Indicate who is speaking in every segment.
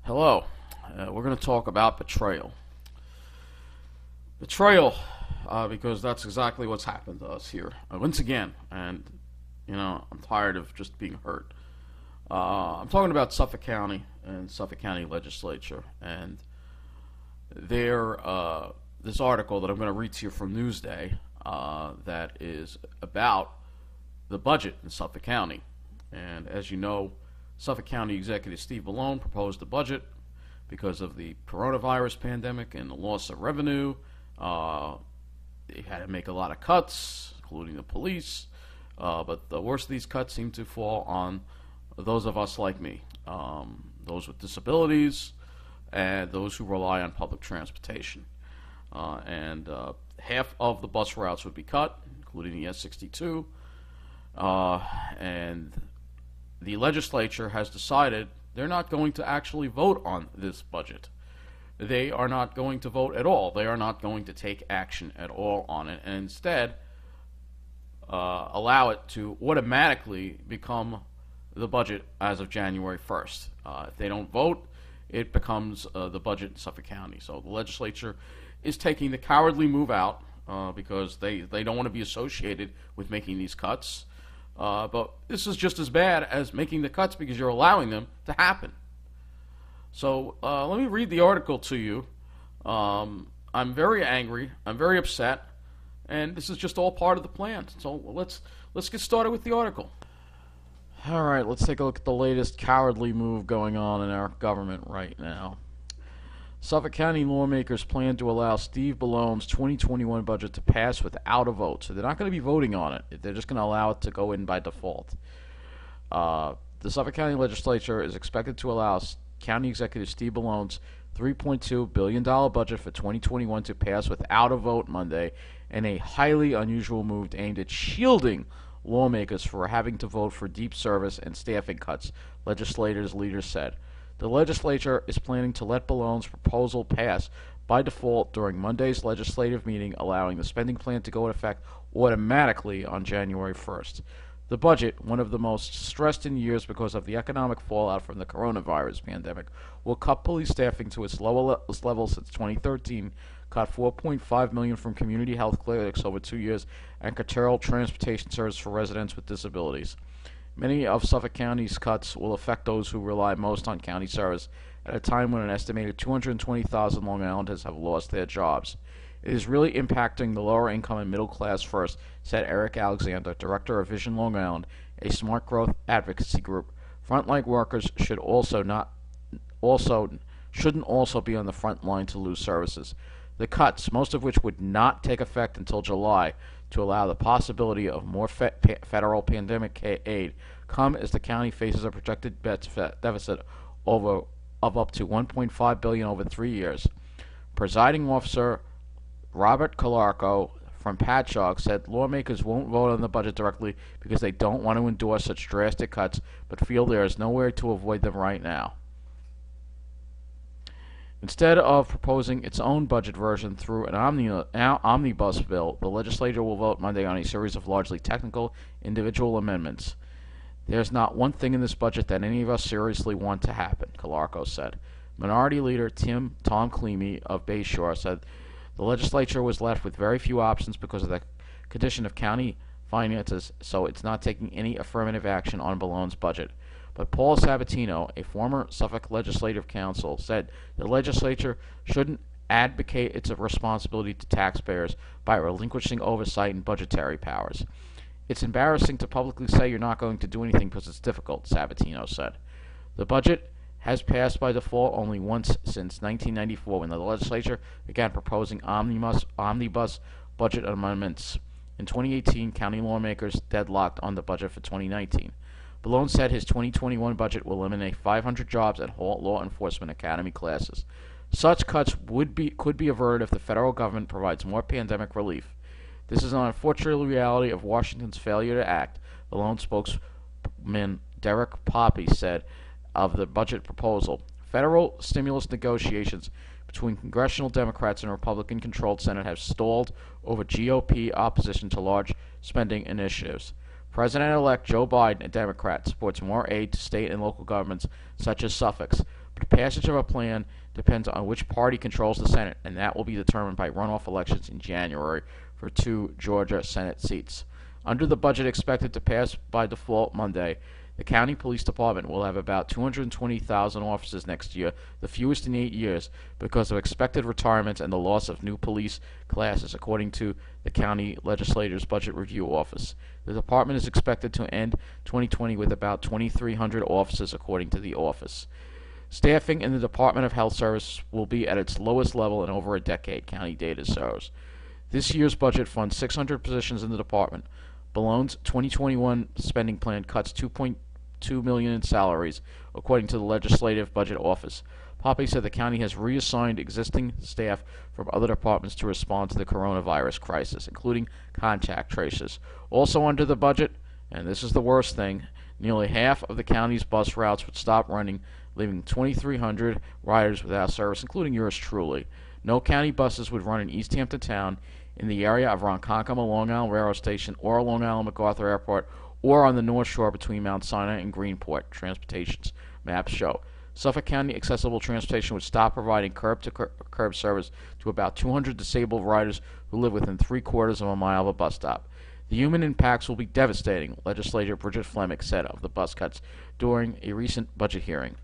Speaker 1: Hello. We're going to talk about betrayal. Betrayal, because that's exactly what's happened to us here. Once again, and, I'm tired of just being hurt. I'm talking about Suffolk County and Suffolk County Legislature, and this article that I'm going to read to you from Newsday that is about the budget in Suffolk County. And as you know, Suffolk County Executive Steve Bellone proposed a budget because of the coronavirus pandemic and the loss of revenue. They had to make a lot of cuts, including the police. But the worst of these cuts seem to fall on those of us like me, those with disabilities, and those who rely on public transportation. And half of the bus routes would be cut, including the S62. And the legislature has decided they're not going to actually vote on this budget. They are not going to vote at all. They are not going to take action at all on it, and instead allow it to automatically become the budget as of January 1st. If they don't vote, it becomes the budget in Suffolk County. So the legislature is taking the cowardly move out because they don't want to be associated with making these cuts. But this is just as bad as making the cuts because you're allowing them to happen. So let me read the article to you. I'm very angry. I'm very upset. And this is just all part of the plan. So let's get started with the article. All right, let's take a look at the latest cowardly move going on in our government right now. Suffolk County lawmakers plan to allow Steve Bellone's 2021 budget to pass without a vote. So they're not going to be voting on it. They're just going to allow it to go in by default. The Suffolk County Legislature is expected to allow County Executive Steve Bellone's $3.2 billion budget for 2021 to pass without a vote Monday, in a highly unusual move aimed at shielding lawmakers for having to vote for deep service and staffing cuts, legislators' leaders said. The legislature is planning to let Bellone's proposal pass by default during Monday's legislative meeting, allowing the spending plan to go into effect automatically on January 1st. The budget, one of the most stressed in years because of the economic fallout from the coronavirus pandemic, will cut police staffing to its lowest level since 2013, cut $4.5 million from community health clinics over 2 years, and curtail transportation service for residents with disabilities. Many of Suffolk County's cuts will affect those who rely most on county service at a time when an estimated 220,000 Long Islanders have lost their jobs. It is really impacting the lower income and middle class first, said Eric Alexander, director of Vision Long Island, a smart growth advocacy group. Frontline workers shouldn't also be on the front line to lose services. The cuts, most of which would not take effect until July, to allow the possibility of more federal pandemic aid, come as the county faces a projected deficit of up to $1.5 billion over 3 years. Presiding officer Robert Calarco from Patchogue said lawmakers won't vote on the budget directly because they don't want to endorse such drastic cuts, but feel there is nowhere to avoid them right now. Instead of proposing its own budget version through an omnibus bill, the legislature will vote Monday on a series of largely technical individual amendments. There's not one thing in this budget that any of us seriously want to happen, Calarco said. Minority Leader Tom Cleamy of Bayshore said the legislature was left with very few options because of the condition of county finances, so it's not taking any affirmative action on Bellone's budget. But Paul Sabatino, a former Suffolk Legislative Counsel, said the legislature shouldn't abdicate its responsibility to taxpayers by relinquishing oversight and budgetary powers. It's embarrassing to publicly say you're not going to do anything because it's difficult, Sabatino said. The budget has passed by default only once since 1994 when the legislature began proposing omnibus budget amendments. In 2018, county lawmakers deadlocked on the budget for 2019. Bellone said his 2021 budget will eliminate 500 jobs and halt law enforcement academy classes. Such cuts could be averted if the federal government provides more pandemic relief. This is an unfortunate reality of Washington's failure to act, Bellone spokesman Derek Poppy said of the budget proposal. Federal stimulus negotiations between congressional Democrats and Republican-controlled Senate have stalled over GOP opposition to large spending initiatives. President-elect Joe Biden, a Democrat, supports more aid to state and local governments such as Suffolk's, But the passage of a plan depends on which party controls the Senate, and that will be determined by runoff elections in January for 2 Georgia Senate seats. Under the budget expected to pass by default Monday, the county police department will have about 220,000 officers next year, the fewest in 8 years, because of expected retirements and the loss of new police classes, according to the county legislature's budget review office. The department is expected to end 2020 with about 2,300 officers, according to the office. Staffing in the Department of Health Services will be at its lowest level in over a decade, county data shows. This year's budget funds 600 positions in the department. Bellone's 2021 spending plan cuts $2.2 million in salaries, according to the Legislative Budget Office. Poppe said the county has reassigned existing staff from other departments to respond to the coronavirus crisis, including contact tracers. Also under the budget, and this is the worst thing, nearly half of the county's bus routes would stop running, leaving 2,300 riders without service, including yours truly. No county buses would run in East Hampton Town, in the area of Ronkonkoma Long Island Railroad Station, or Long Island MacArthur Airport, or on the North Shore between Mount Sinai and Greenport. Transportation's maps show. Suffolk County Accessible Transportation would stop providing curb-to-curb service to about 200 disabled riders who live within 3/4 of a mile of a bus stop. The human impacts will be devastating, Legislator Bridget Flemick said of the bus cuts during a recent budget hearing.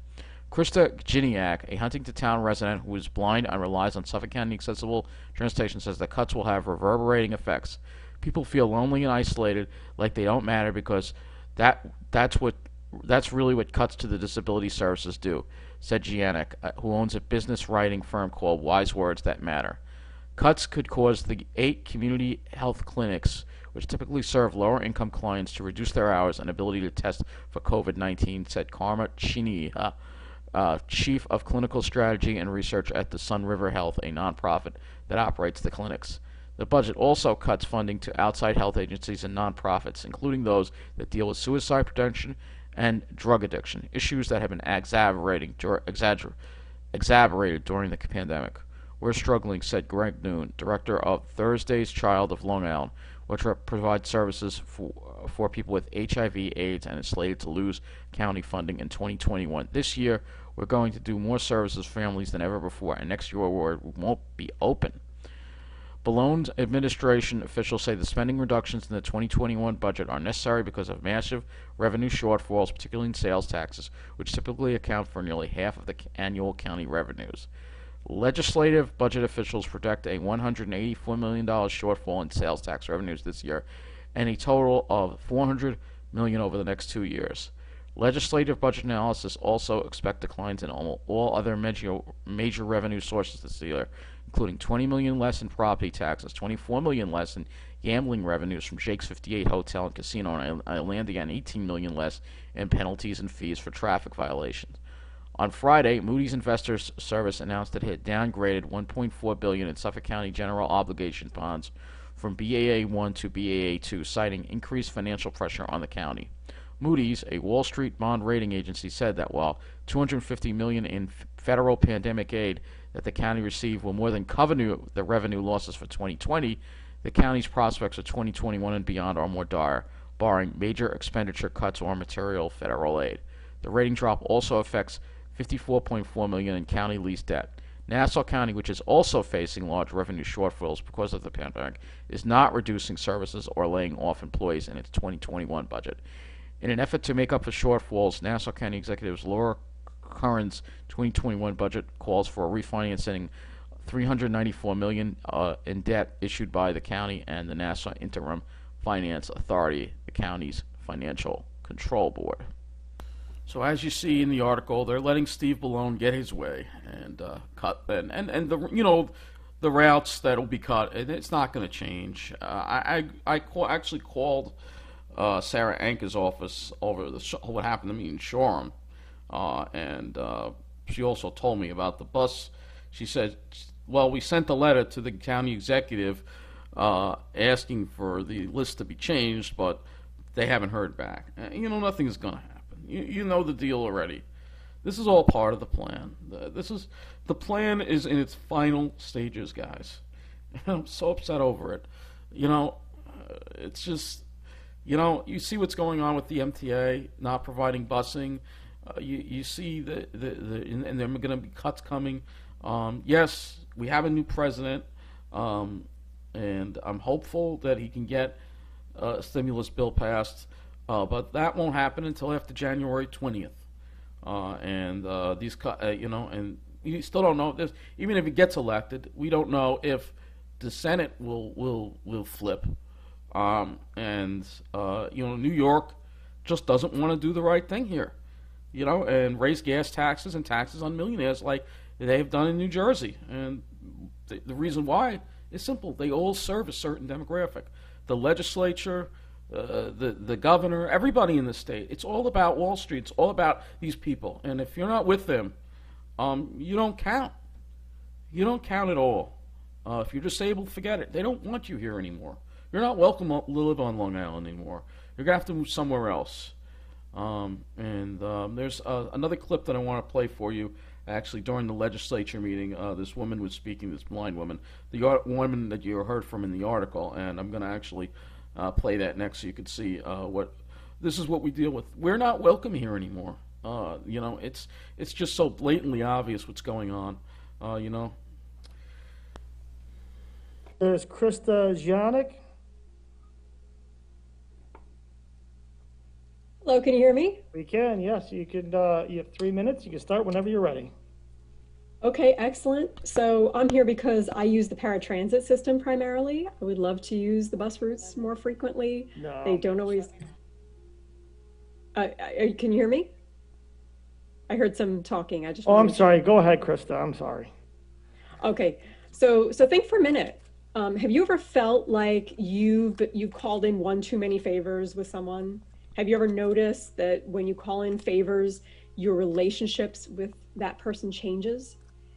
Speaker 1: Krista Giniak, a Huntington Town resident who is blind and relies on Suffolk County Accessible Transportation, says the cuts will have reverberating effects. People feel lonely and isolated, like they don't matter, because that's really what cuts to the disability services do, said Giannick, who owns a business writing firm called Wise Words That Matter. Cuts could cause the 8 community health clinics, which typically serve lower-income clients, to reduce their hours and ability to test for COVID-19, said Karma Chini, Chief of Clinical Strategy and Research at the Sun River Health, a nonprofit that operates the clinics. The budget also cuts funding to outside health agencies and nonprofits, including those that deal with suicide prevention and drug addiction, issues that have been exacerbated during the pandemic. We're struggling, said Greg Noon, director of Thursday's Child of Long Island, which provides services for people with HIV/AIDS and is slated to lose county funding in 2021. This year, we're going to do more services for families than ever before, and next year we won't be open. Bellone's administration officials say the spending reductions in the 2021 budget are necessary because of massive revenue shortfalls, particularly in sales taxes, which typically account for nearly half of the annual county revenues. Legislative budget officials project a $184 million shortfall in sales tax revenues this year, and a total of $400 million over the next 2 years. Legislative budget analysis also expect declines in all other major revenue sources this year, including $20 million less in property taxes, $24 million less in gambling revenues from Jake's 58 Hotel and Casino in Islandia, and $18 million less in penalties and fees for traffic violations. On Friday, Moody's Investors Service announced that it had downgraded $1.4 billion in Suffolk County general obligation bonds from BAA1 to BAA2, citing increased financial pressure on the county. Moody's, a Wall Street bond rating agency, said that while $250 million in federal pandemic aid that the county received will more than cover the revenue losses for 2020, the county's prospects for 2021 and beyond are more dire, barring major expenditure cuts or material federal aid. The rating drop also affects $54.4 million in county lease debt. Nassau County, which is also facing large revenue shortfalls because of the pandemic, is not reducing services or laying off employees in its 2021 budget. In an effort to make up for shortfalls, Nassau County executives Laura Curran's 2021 budget calls for a refinancing $394 million in debt issued by the county and the Nassau Interim Finance Authority, the county's financial control board. So as you see in the article, they're letting Steve Bellone get his way and cut and the routes that will be cut. It's not going to change. I actually called Sarah Anker's office over what happened to me in Shoreham, and she also told me about the bus. She said, well, we sent a letter to the county executive asking for the list to be changed, but they haven't heard back. Nothing's going to happen. You know the deal already. This is all part of the plan. The plan is in its final stages, guys. I'm so upset over it. It's just, you see what's going on with the MTA not providing busing. You see and there are going to be cuts coming. Yes, we have a new president, and I'm hopeful that he can get a stimulus bill passed, but that won't happen until after January 20th. And these, and we still don't know if this. Even if he gets elected, we don't know if the Senate will flip. New York just doesn't want to do the right thing here, and raise gas taxes and taxes on millionaires like they've done in New Jersey. And the reason why is simple: they all serve a certain demographic. The legislature, the governor, everybody in the state. It's all about Wall Street. It's all about these people. And if you're not with them, you don't count. You don't count at all. If you're disabled, forget it. They don't want you here anymore. You're not welcome to live on Long Island anymore. You're going to have to move somewhere else. There's another clip that I want to play for you. Actually, during the legislature meeting, this woman was speaking, this blind woman, the woman that you heard from in the article, and I'm going to actually play that next so you can see this is what we deal with. We're not welcome here anymore. It's just so blatantly obvious what's going on.
Speaker 2: There's Krista Janik.
Speaker 3: Hello, can you hear me?
Speaker 2: We can, yes. You can. You have 3 minutes. You can start whenever you're ready.
Speaker 3: Okay, excellent. So I'm here because I use the paratransit system primarily. I would love to use the bus routes more frequently.
Speaker 2: No.
Speaker 3: They don't always. Can you hear me? I heard some talking. I just.
Speaker 2: Oh, I'm sorry. Go ahead, Krista. I'm sorry.
Speaker 3: Okay, so think for a minute. Have you ever felt like you've called in one too many favors with someone? Have you ever noticed that when you call in favors, your relationships with that person changes,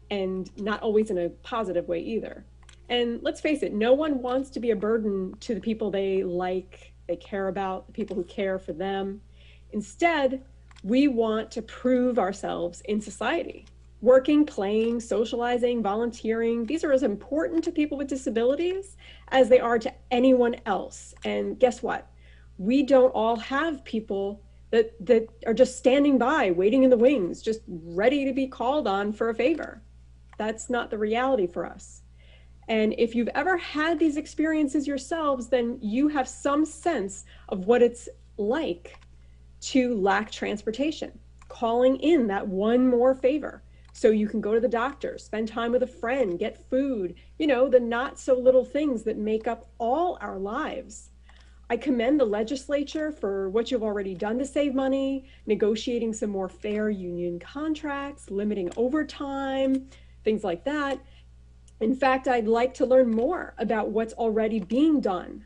Speaker 3: and not always in a positive way either? And let's face it, no one wants to be a burden to the people they like, they care about, the people who care for them. Instead, we want to prove ourselves in society. Working, playing, socializing, volunteering, these are as important to people with disabilities as they are to anyone else. And guess what? We don't all have people that are just standing by, waiting in the wings, just ready to be called on for a favor. That's not the reality for us. And if you've ever had these experiences yourselves, then you have some sense of what it's like to lack transportation, calling in that one more favor so you can go to the doctor, spend time with a friend, get food, the not so little things that make up all our lives. I commend the legislature for what you've already done to save money, negotiating some more fair union contracts, limiting overtime, things like that. In fact, I'd like to learn more about what's already being done.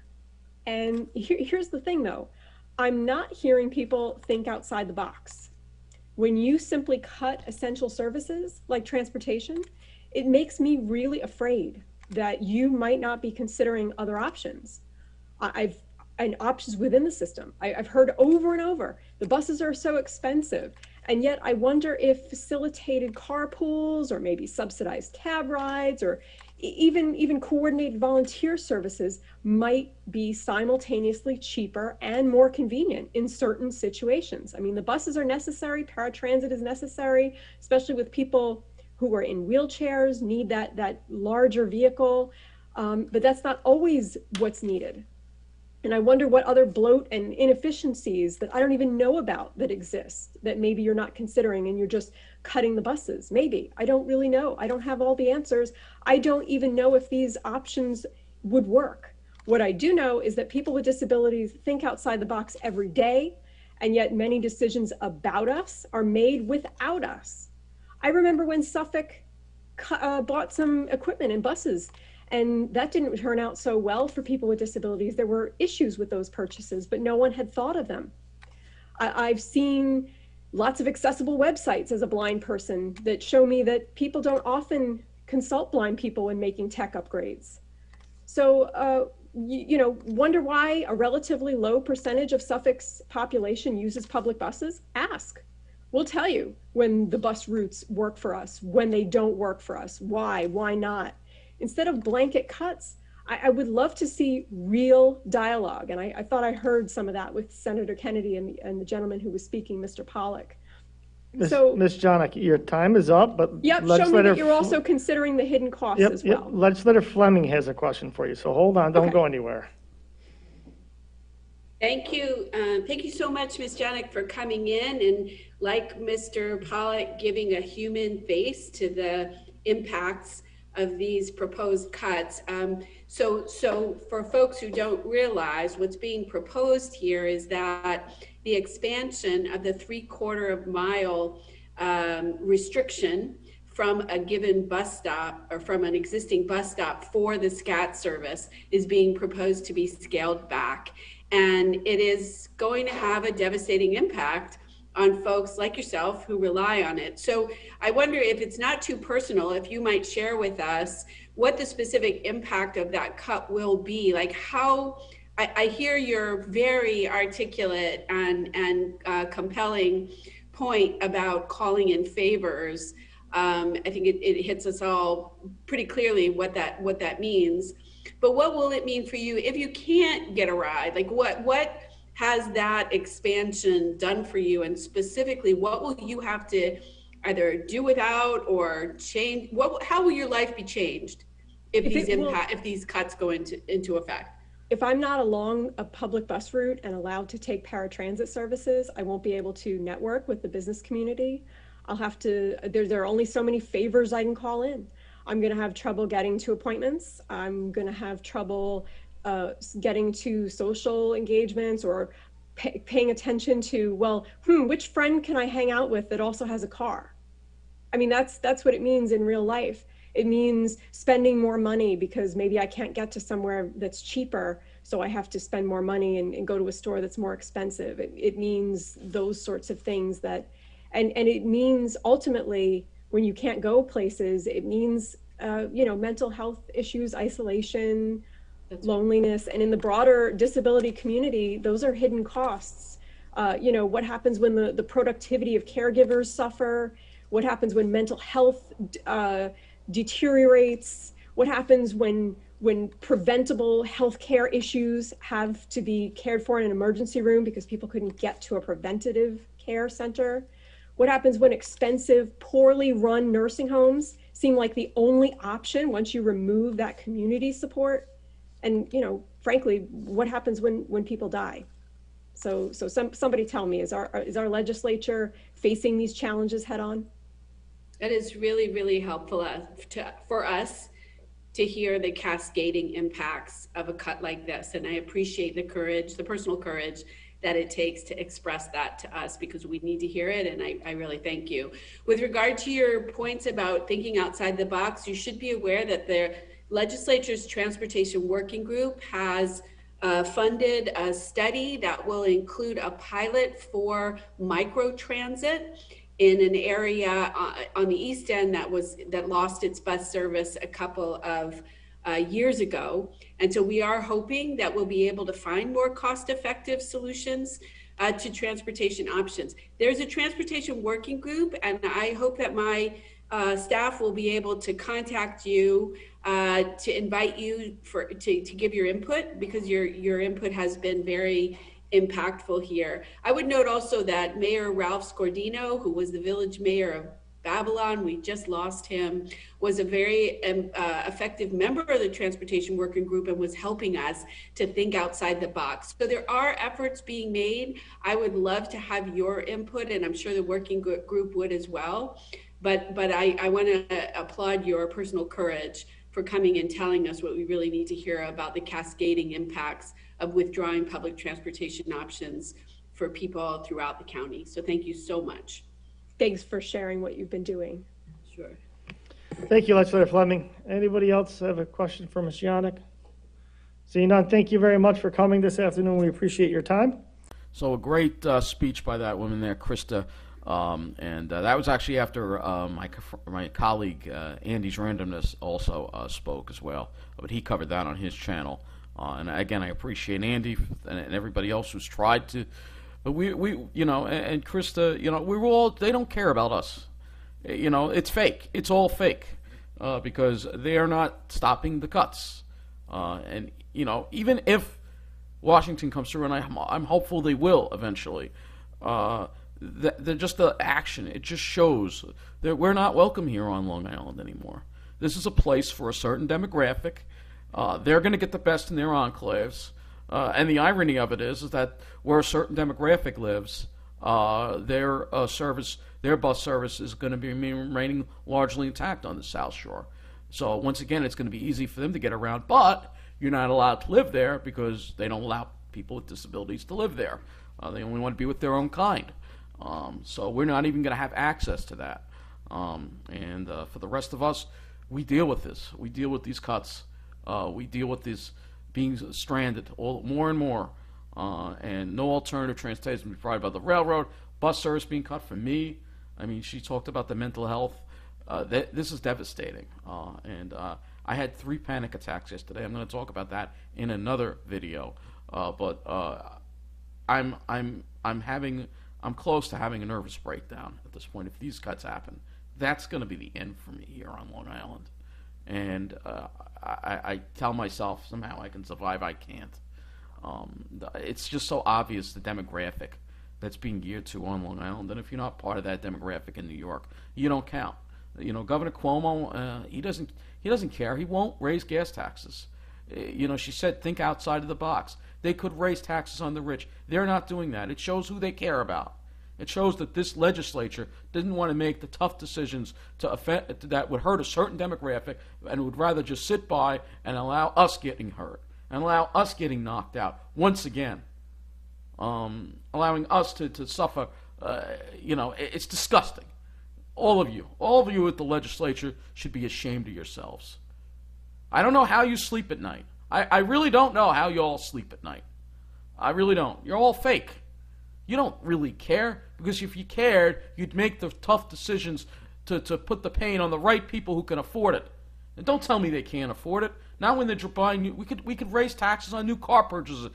Speaker 3: And here's the thing though, I'm not hearing people think outside the box. When you simply cut essential services like transportation, it makes me really afraid that you might not be considering other options. And options within the system. I've heard over and over, the buses are so expensive. And yet I wonder if facilitated carpools or maybe subsidized cab rides or even coordinated volunteer services might be simultaneously cheaper and more convenient in certain situations. I mean, the buses are necessary, paratransit is necessary, especially with people who are in wheelchairs, need that larger vehicle, but that's not always what's needed. And I wonder what other bloat and inefficiencies that I don't even know about that exist that maybe you're not considering and you're just cutting the buses. Maybe. I don't really know. I don't have all the answers. I don't even know if these options would work. What I do know is that people with disabilities think outside the box every day, and yet many decisions about us are made without us. I remember when Suffolk bought some equipment in buses, and that didn't turn out so well for people with disabilities. There were issues with those purchases, but no one had thought of them. I've seen lots of accessible websites as a blind person that show me that people don't often consult blind people when making tech upgrades. So, wonder why a relatively low percentage of Suffolk's population uses public buses? Ask. We'll tell you when the bus routes work for us, when they don't work for us, why not. Instead of blanket cuts, I would love to see real dialogue. And I thought I heard some of that with Senator Kennedy and the gentleman who was speaking, Mr. Pollack. So,
Speaker 2: Ms. Jonik, your time is up, but
Speaker 3: yep, show me that
Speaker 2: Legislator
Speaker 3: you're also considering the hidden costs
Speaker 2: Yep,
Speaker 3: as
Speaker 2: yep.
Speaker 3: well.
Speaker 2: Legislator Fleming has a question for you, so hold on, don't
Speaker 3: Okay.
Speaker 2: go anywhere.
Speaker 4: Thank you. Thank you so much, Ms. Janik, for coming in and, like Mr. Pollock, giving a human face to the impacts of these proposed cuts. So for folks who don't realize, what's being proposed here is that the expansion of the 3/4 mile restriction from a given bus stop or from an existing bus stop for the SCAT service is being proposed to be scaled back. And it is going to have a devastating impact on folks like yourself who rely on it. So I wonder, if it's not too personal, if you might share with us what the specific impact of that cut will be. Like how, I hear your very articulate and compelling point about calling in favors. I think it hits us all pretty clearly what that means. But what will it mean for you if you can't get a ride? Like what has that expansion done for you? And specifically, what will you have to either do without or change? How will your life be changed if these cuts go into effect?
Speaker 3: If I'm not along a public bus route and allowed to take paratransit services, I won't be able to network with the business community. I'll have to, there are only so many favors I can call in. I'm going to have trouble getting to appointments. I'm going to have trouble getting to social engagements or paying attention to, well, which friend can I hang out with that also has a car? I mean, that's what it means in real life. It means spending more money because maybe I can't get to somewhere that's cheaper, so I have to spend more money and go to a store that's more expensive. It means those sorts of things that, and it means ultimately when you can't go places, it means mental health issues, isolation, loneliness, and in the broader disability community, those are hidden costs. What happens when the productivity of caregivers suffer? What happens when mental health deteriorates? What happens when preventable healthcare issues have to be cared for in an emergency room because people couldn't get to a preventative care center? What happens when expensive, poorly run nursing homes seem like the only option once you remove that community support? And, frankly, what happens when people die? So somebody tell me, is our legislature facing these challenges head on?
Speaker 4: That is really, really helpful for us to hear the cascading impacts of a cut like this. And I appreciate the courage, the personal courage that it takes to express that to us, because we need to hear it. And I really thank you. With regard to your points about thinking outside the box, you should be aware that the legislature's transportation working group has funded a study that will include a pilot for microtransit in an area on the East End that lost its bus service a couple of years ago. And so we are hoping that we'll be able to find more cost-effective solutions to transportation options. There's a transportation working group, and I hope that my staff will be able to contact you to invite you to give your input, because your input has been very impactful here. I would note also that Mayor Ralph Scordino, who was the village mayor of Babylon, we just lost him, was a very effective member of the transportation working group and was helping us to think outside the box. So there are efforts being made. I would love to have your input, and I'm sure the working group would as well. But I want to applaud your personal courage for coming and telling us what we really need to hear about the cascading impacts of withdrawing public transportation options for people throughout the county. So thank you so much.
Speaker 3: Thanks for sharing what you've been doing.
Speaker 4: Sure.
Speaker 2: Thank you, Legislator Fleming. Anybody else have a question for Ms. Janik? Seeing none, thank you very much for coming this afternoon. We appreciate your time.
Speaker 1: So a great speech by that woman there, Krista. And that was actually after my colleague Andy's Randomness also spoke as well. But he covered that on his channel. And again, I appreciate Andy and everybody else who's tried to. But we and Krista, we're all, they don't care about us. It's fake. It's all fake because they are not stopping the cuts. And even if Washington comes through, and I'm hopeful they will eventually. just the action. It just shows that we're not welcome here on Long Island anymore. This is a place for a certain demographic. They're going to get the best in their enclaves. And the irony of it is that where a certain demographic lives, their bus service is going to be remaining largely intact on the South Shore. So once again, it's going to be easy for them to get around, but you're not allowed to live there because they don't allow people with disabilities to live there. They only want to be with their own kind. So we're not even going to have access to that. And for the rest of us, we deal with this. We deal with these cuts. We deal with this being stranded more and more. And no alternative transportation provided by the railroad. Bus service being cut for me. I mean, she talked about the mental health. This is devastating. And I had 3 panic attacks yesterday. I'm going to talk about that in another video. But I'm close to having a nervous breakdown at this point. If these cuts happen, that's going to be the end for me here on Long Island. And I tell myself somehow I can survive. I can't. It's just so obvious the demographic that's being geared to on Long Island. And if you're not part of that demographic in New York, you don't count. You know, Governor Cuomo, he doesn't care. He won't raise gas taxes. She said, think outside of the box. They could raise taxes on the rich. They're not doing that. It shows who they care about. It shows that this legislature didn't want to make the tough decisions that would hurt a certain demographic and would rather just sit by and allow us getting hurt and allow us getting knocked out once again, allowing us to suffer. It's disgusting. All of you at the legislature should be ashamed of yourselves. I don't know how you sleep at night. I really don't know how you all sleep at night. I really don't. You're all fake. You don't really care, because if you cared, you'd make the tough decisions to put the pain on the right people who can afford it. And don't tell me they can't afford it. Now when they're buying new, we could raise taxes on new car purchases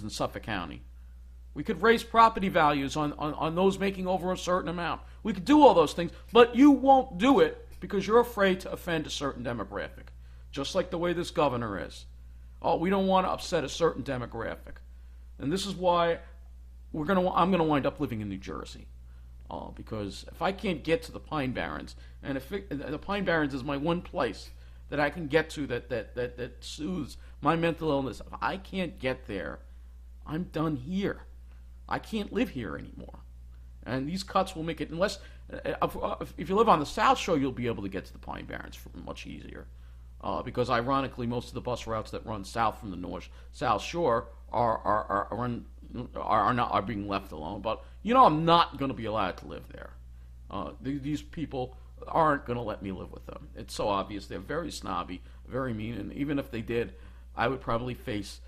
Speaker 1: in Suffolk County. We could raise property values on those making over a certain amount. We could do all those things, but you won't do it because you're afraid to offend a certain demographic, just like the way this governor is. Oh, we don't want to upset a certain demographic. And this is why I'm going to wind up living in New Jersey. Because if I can't get to the Pine Barrens, and the Pine Barrens is my one place that I can get to that soothes my mental illness, if I can't get there, I'm done here. I can't live here anymore. And these cuts will make it, unless, if you live on the South Shore, you'll be able to get to the Pine Barrens much easier. Because ironically, most of the bus routes that run south from the South Shore are being left alone. But I'm not going to be allowed to live there. These people aren't going to let me live with them. It's so obvious. They're very snobby, very mean, and even if they did, I would probably face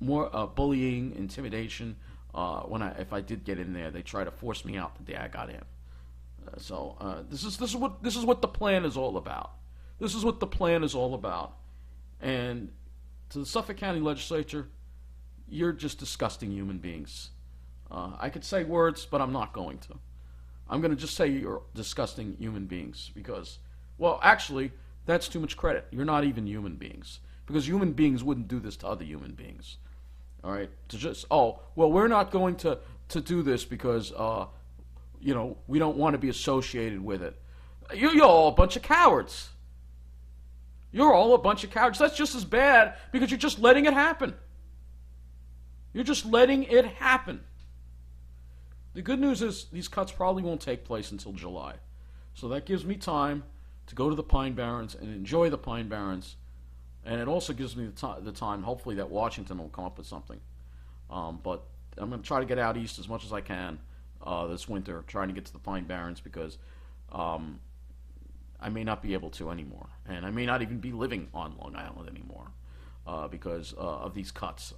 Speaker 1: more bullying, intimidation. If I did get in there, they try to force me out the day I got in. This is what the plan is all about. This is what the plan is all about. And to the Suffolk County Legislature, you're just disgusting human beings. I could say words, but I'm not going to. I'm going to just say you're disgusting human beings because, well, actually, that's too much credit. You're not even human beings, because human beings wouldn't do this to other human beings. All right? We're not going to do this because, we don't want to be associated with it. You're all a bunch of cowards. You're all a bunch of cowards. That's just as bad because you're just letting it happen. You're just letting it happen. The good news is these cuts probably won't take place until July. So that gives me time to go to the Pine Barrens and enjoy the Pine Barrens. And it also gives me the time, hopefully, that Washington will come up with something. But I'm going to try to get out east as much as I can this winter, trying to get to the Pine Barrens because I may not be able to anymore. And I may not even be living on Long Island anymore. Because of these cuts.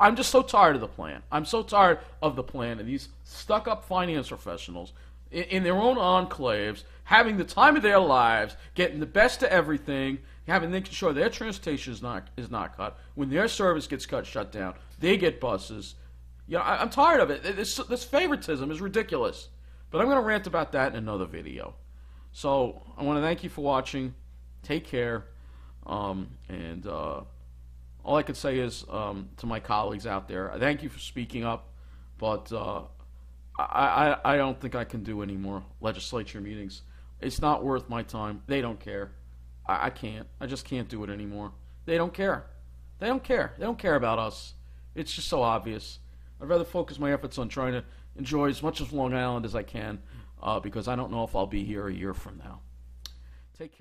Speaker 1: I'm just so tired of the plan. I'm so tired of the plan and these stuck-up finance professionals in their own enclaves, having the time of their lives, getting the best of everything, making sure their transportation is not cut. When their service gets shut down, they get buses. I'm tired of it. This favoritism is ridiculous. But I'm going to rant about that in another video. So I want to thank you for watching. Take care. All I could say is to my colleagues out there, thank you for speaking up, but I don't think I can do any more legislature meetings. It's not worth my time. They don't care. I can't. I just can't do it anymore. They don't care. They don't care. They don't care about us. It's just so obvious. I'd rather focus my efforts on trying to enjoy as much of Long Island as I can, because I don't know if I'll be here a year from now.